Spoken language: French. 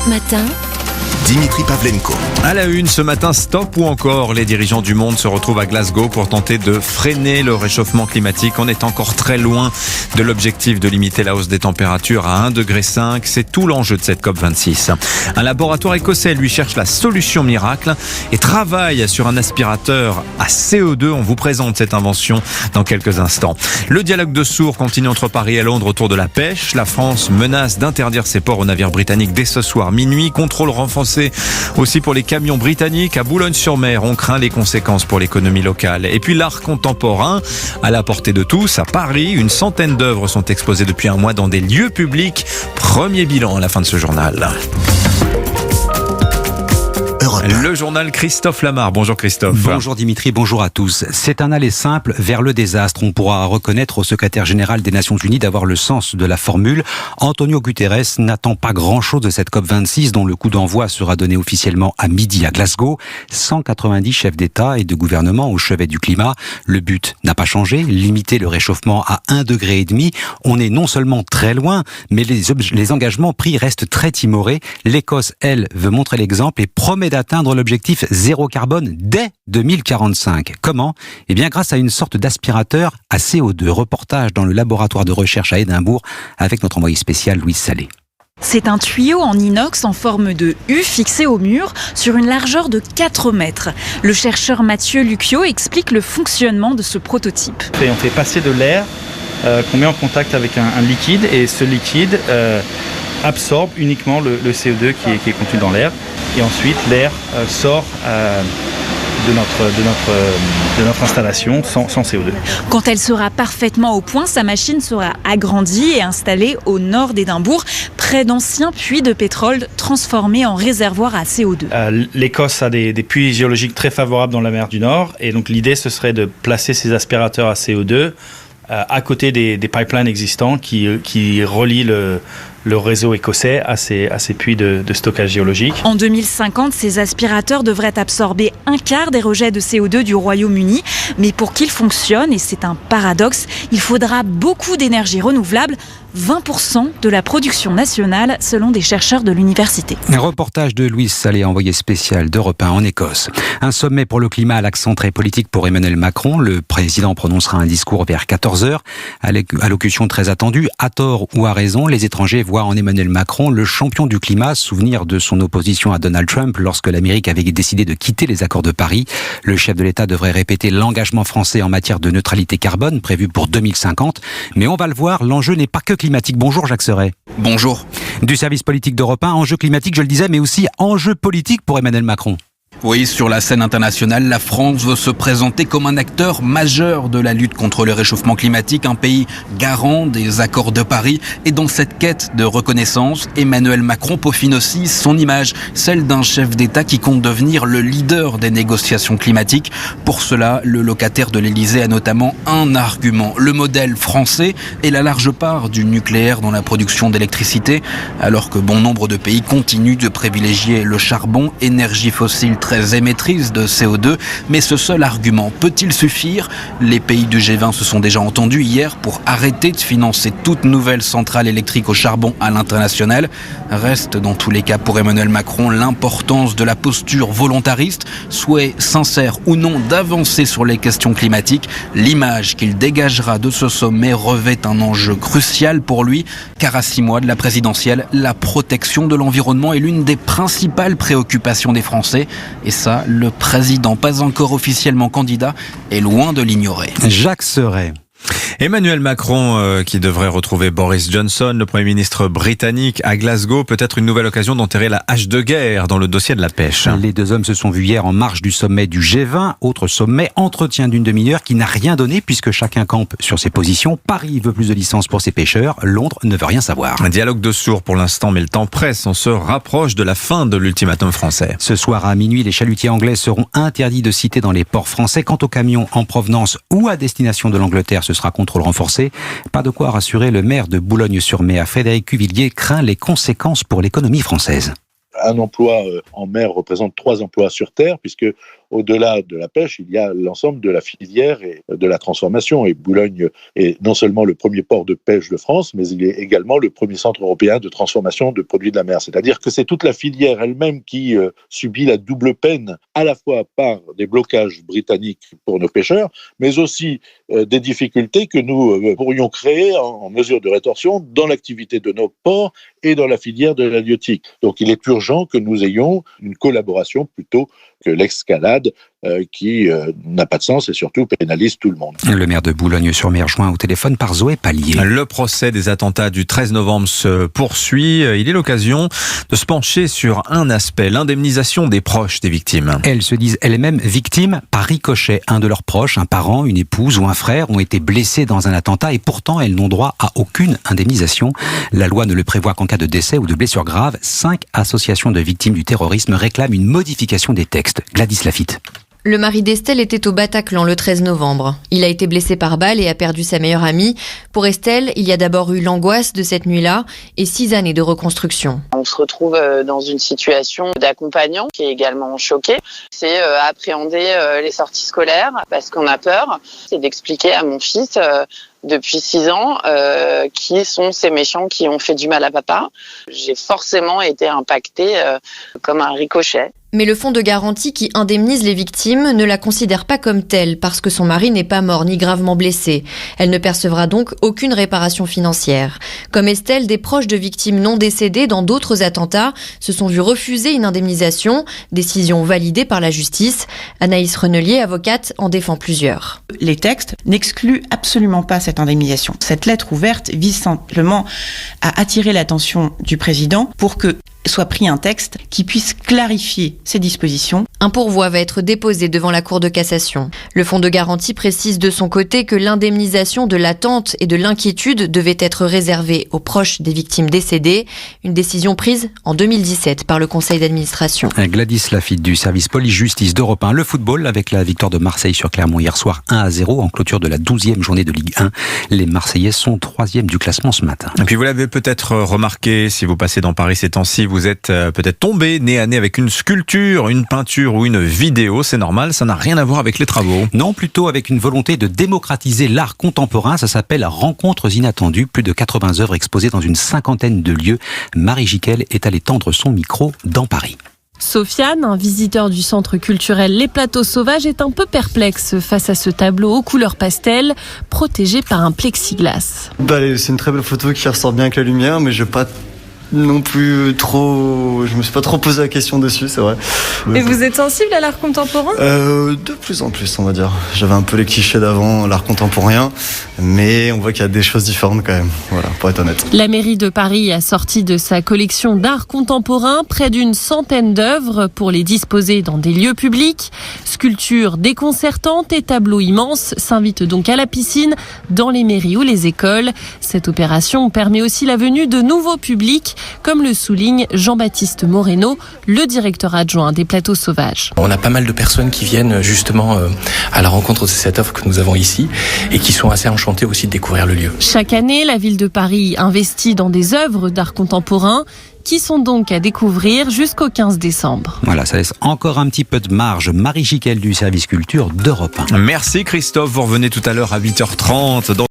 Matin, Dimitri Pavlenko. À la une ce matin, stop ou encore les dirigeants du monde se retrouvent à Glasgow pour tenter de freiner le réchauffement climatique. On est encore très loin de l'objectif de limiter la hausse des températures à 1,5 degré. C'est tout l'enjeu de cette COP26. Un laboratoire écossais lui cherche la solution miracle et travaille sur un aspirateur à CO2. On vous présente cette invention dans quelques instants. Le dialogue de sourds continue entre Paris et Londres autour de la pêche. La France menace d'interdire ses ports aux navires britanniques dès ce soir minuit. Contrôle renforcé aussi pour les camions britanniques. À Boulogne-sur-Mer, on craint les conséquences pour l'économie locale. Et puis l'art contemporain, à la portée de tous. À Paris, une centaine d'œuvres sont exposées depuis un mois dans des lieux publics. Premier bilan à la fin de ce journal. Le journal Christophe Lamar. Bonjour Christophe. Bonjour Dimitri, bonjour à tous. C'est un aller simple vers le désastre. On pourra reconnaître au secrétaire général des Nations Unies d'avoir le sens de la formule. Antonio Guterres n'attend pas grand-chose de cette COP26 dont le coup d'envoi sera donné officiellement à midi à Glasgow. 190 chefs d'État et de gouvernement au chevet du climat. Le but n'a pas changé, limiter le réchauffement à 1,5 degré. On est non seulement très loin, mais les engagements pris restent très timorés. L'Écosse, elle, veut montrer l'exemple et promet d'atteindre l'objectif zéro carbone dès 2045. Comment ? Eh bien, grâce à une sorte d'aspirateur à CO2. Reportage dans le laboratoire de recherche à Édimbourg avec notre envoyé spécial Louise Salé. C'est un tuyau en inox en forme de U fixé au mur sur une largeur de 4 mètres. Le chercheur Mathieu Lucchio explique le fonctionnement de ce prototype. On fait passer de l'air qu'on met en contact avec un liquide et ce liquide absorbe uniquement le CO2 qui est contenu dans l'air. Et ensuite, l'air sort de notre installation sans CO2. Quand elle sera parfaitement au point, sa machine sera agrandie et installée au nord d'Édimbourg, près d'anciens puits de pétrole transformés en réservoirs à CO2. L'Écosse a des puits géologiques très favorables dans la mer du Nord. Et donc l'idée, ce serait de placer ces aspirateurs à CO2 à côté des pipelines existants qui relient le réseau écossais à ces puits de stockage géologique. En 2050, ces aspirateurs devraient absorber un quart des rejets de CO2 du Royaume-Uni. Mais pour qu'ils fonctionnent, et c'est un paradoxe, il faudra beaucoup d'énergie renouvelable, 20% de la production nationale selon des chercheurs de l'université. Un reportage de Louise Salé, envoyé spécial d'Europe 1 en Écosse. Un sommet pour le climat à l'accent très politique pour Emmanuel Macron. Le président prononcera un discours vers 14h. Allocution très attendue. À tort ou à raison, les étrangers voient en Emmanuel Macron le champion du climat. Souvenir de son opposition à Donald Trump lorsque l'Amérique avait décidé de quitter les accords de Paris. Le chef de l'État devrait répéter l'engagement français en matière de neutralité carbone prévu pour 2050. Mais on va le voir, l'enjeu n'est pas que climatique. Bonjour Jacques Serret. Bonjour. Du service politique d'Europe 1, enjeu climatique, je le disais, mais aussi enjeu politique pour Emmanuel Macron. Oui, sur la scène internationale, la France veut se présenter comme un acteur majeur de la lutte contre le réchauffement climatique, un pays garant des accords de Paris. Et dans cette quête de reconnaissance, Emmanuel Macron peaufine aussi son image, celle d'un chef d'État qui compte devenir le leader des négociations climatiques. Pour cela, le locataire de l'Élysée a notamment un argument, le modèle français et la large part du nucléaire dans la production d'électricité, alors que bon nombre de pays continuent de privilégier le charbon, énergie fossile très émettrice de CO2, mais ce seul argument peut-il suffire ? Les pays du G20 se sont déjà entendus hier pour arrêter de financer toute nouvelle centrale électrique au charbon à l'international. Reste dans tous les cas pour Emmanuel Macron l'importance de la posture volontariste, souhait sincère ou non d'avancer sur les questions climatiques. L'image qu'il dégagera de ce sommet revêt un enjeu crucial pour lui, car à 6 mois de la présidentielle, la protection de l'environnement est l'une des principales préoccupations des Français. Et ça, le président, pas encore officiellement candidat, est loin de l'ignorer. Jacques Serret. Emmanuel Macron qui devrait retrouver Boris Johnson, le Premier ministre britannique, à Glasgow. Peut-être une nouvelle occasion d'enterrer la hache de guerre dans le dossier de la pêche. Les deux hommes se sont vus hier en marge du sommet du G20. Autre sommet, entretien d'une demi-heure qui n'a rien donné puisque chacun campe sur ses positions. Paris veut plus de licences pour ses pêcheurs. Londres ne veut rien savoir. Un dialogue de sourds pour l'instant, mais le temps presse. On se rapproche de la fin de l'ultimatum français. Ce soir à minuit, les chalutiers anglais seront interdits de citer dans les ports français. Quant aux camions en provenance ou à destination de l'Angleterre, ce sera contrôle renforcé. Pas de quoi rassurer le maire de Boulogne-sur-Mer. Frédéric Cuvillier craint les conséquences pour l'économie française. Un emploi en mer représente 3 emplois sur terre, puisque au-delà de la pêche, il y a l'ensemble de la filière et de la transformation. Et Boulogne est non seulement le premier port de pêche de France, mais il est également le premier centre européen de transformation de produits de la mer. C'est-à-dire que c'est toute la filière elle-même qui subit la double peine, à la fois par des blocages britanniques pour nos pêcheurs, mais aussi des difficultés que nous pourrions créer en mesure de rétorsion dans l'activité de nos ports et dans la filière de l'halieutique. Donc il est urgent que nous ayons une collaboration plutôt que l'escalade qui n'a pas de sens et surtout pénalise tout le monde. Le maire de Boulogne-sur-Mer joint au téléphone par Zoé Pallier. Le procès des attentats du 13 novembre se poursuit. Il est l'occasion de se pencher sur un aspect, l'indemnisation des proches des victimes. Elles se disent elles-mêmes victimes par ricochet. Un de leurs proches, un parent, une épouse ou un frère ont été blessés dans un attentat et pourtant elles n'ont droit à aucune indemnisation. La loi ne le prévoit qu'en cas de décès ou de blessure grave. 5 associations de victimes du terrorisme réclament une modification des textes. Gladys Lafitte. Le mari d'Estelle était au Bataclan le 13 novembre. Il a été blessé par balle et a perdu sa meilleure amie. Pour Estelle, il y a d'abord eu l'angoisse de cette nuit-là et 6 années de reconstruction. On se retrouve dans une situation d'accompagnant qui est également choqué. C'est appréhender les sorties scolaires parce qu'on a peur. C'est d'expliquer à mon fils depuis 6 ans qui sont ces méchants qui ont fait du mal à papa. J'ai forcément été impactée comme un ricochet. Mais le fonds de garantie qui indemnise les victimes ne la considère pas comme telle parce que son mari n'est pas mort ni gravement blessé. Elle ne percevra donc aucune réparation financière. Comme Estelle, des proches de victimes non décédées dans d'autres attentats se sont vus refuser une indemnisation, décision validée par la justice. Anaïs Renelier, avocate, en défend plusieurs. Les textes n'excluent absolument pas cette indemnisation. Cette lettre ouverte vise simplement à attirer l'attention du président pour que soit pris un texte qui puisse clarifier ces dispositions. Un pourvoi va être déposé devant la Cour de cassation. Le fonds de garantie précise de son côté que l'indemnisation de l'attente et de l'inquiétude devait être réservée aux proches des victimes décédées, une décision prise en 2017 par le conseil d'administration. Gladys Lafitte du service police-justice d'Europe 1. Le football avec la victoire de Marseille sur Clermont hier soir 1-0 en clôture de la 12e journée de Ligue 1. Les Marseillais sont 3e du classement ce matin. Et puis vous l'avez peut-être remarqué, si vous passez dans Paris ces temps-ci, vous êtes peut-être tombé nez à nez avec une sculpture, une peinture ou une vidéo. C'est normal, ça n'a rien à voir avec les travaux. Non, plutôt avec une volonté de démocratiser l'art contemporain. Ça s'appelle Rencontres inattendues. Plus de 80 œuvres exposées dans une 50aine de lieux. Marie Jiquel est allée tendre son micro dans Paris. Sofiane, un visiteur du centre culturel Les Plateaux Sauvages, est un peu perplexe face à ce tableau aux couleurs pastel, protégé par un plexiglas. C'est une très belle photo qui ressort bien avec la lumière, mais je n'ai pas non plus trop, je me suis pas trop posé la question dessus, c'est vrai. Et vous êtes sensible à l'art contemporain ? De plus en plus, on va dire. J'avais un peu les clichés d'avant, l'art contemporain, mais on voit qu'il y a des choses différentes quand même, voilà, pour être honnête. La mairie de Paris a sorti de sa collection d'art contemporain près d'une centaine d'œuvres pour les disposer dans des lieux publics. Sculptures déconcertantes et tableaux immenses s'invitent donc à la piscine, dans les mairies ou les écoles. Cette opération permet aussi la venue de nouveaux publics, comme le souligne Jean-Baptiste Moreno, le directeur adjoint des Plateaux Sauvages. On a pas mal de personnes qui viennent justement à la rencontre de cette œuvre que nous avons ici et qui sont assez enchantées aussi de découvrir le lieu. Chaque année, la ville de Paris investit dans des œuvres d'art contemporain qui sont donc à découvrir jusqu'au 15 décembre. Voilà, ça laisse encore un petit peu de marge. Marie Jiquel du service culture d'Europe 1. Merci Christophe, vous revenez tout à l'heure à 8h30.